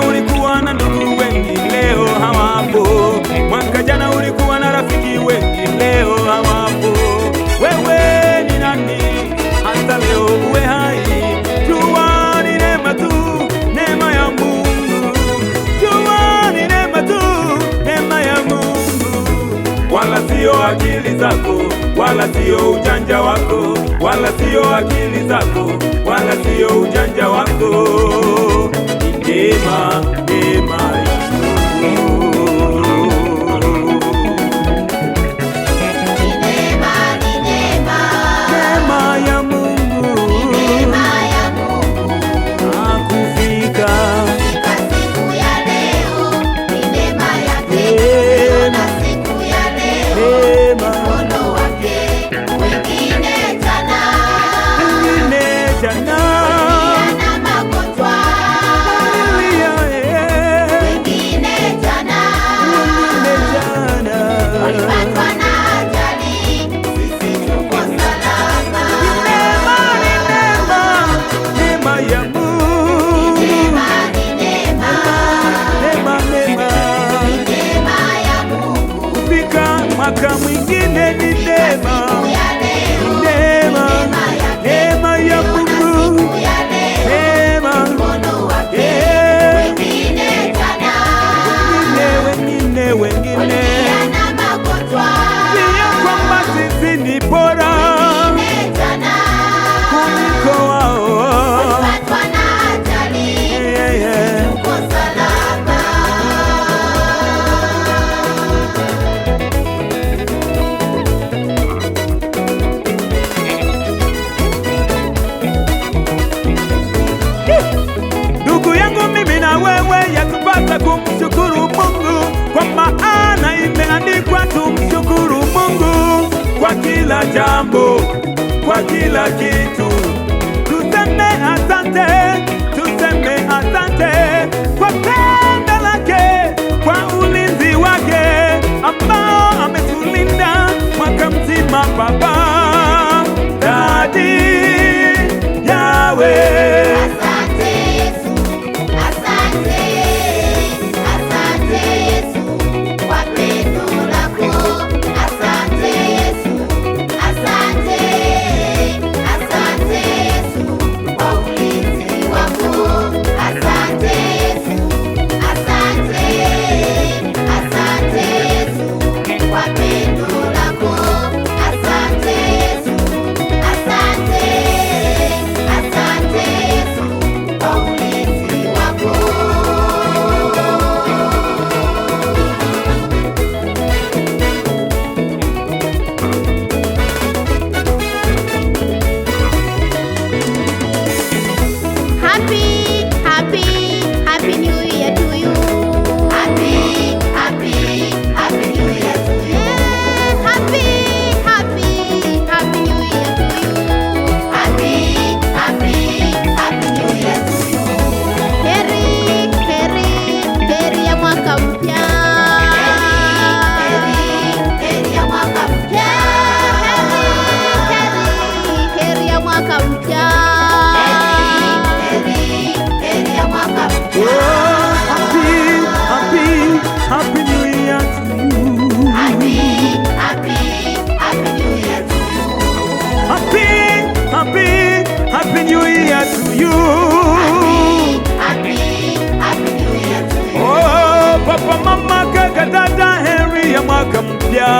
ulikuwa na ndugu wengi, leo hawapo. Mwaka jana ulikuwa na rafiki wengi, leo hawapo. Wewe ni nani hata leo uwe hai? Jua ni neema tu, neema ya Mungu. Jua ni neema tu, neema ya Mungu. Wala sio akili zako, wala sio ujanja wako, wala sio akili zako, wala sio ujanja wako. Neema, neema ya Mungu. Mwaka mwingine ni neema, neema, neema ya Mungu, neema, wengine pia kwamba sisi ni bora kuliko wao. Ndugu yangu, mimi na wewe yatupasa kumshukuru Mungu, kwa maana imeandikwa tumshukuru Mungu kwa kila jambo, kwa kila kitu. Tuseme asante, tuseme asante kwa pendo lake, kwa ulinzi wake ambao ametulinda mwaka mzima. Baba, Dadi, Yahweh. Happy New Year to you. Happy New Year to you. Oh, papa, mama, kaka, dada, heri ya mwaka mpya.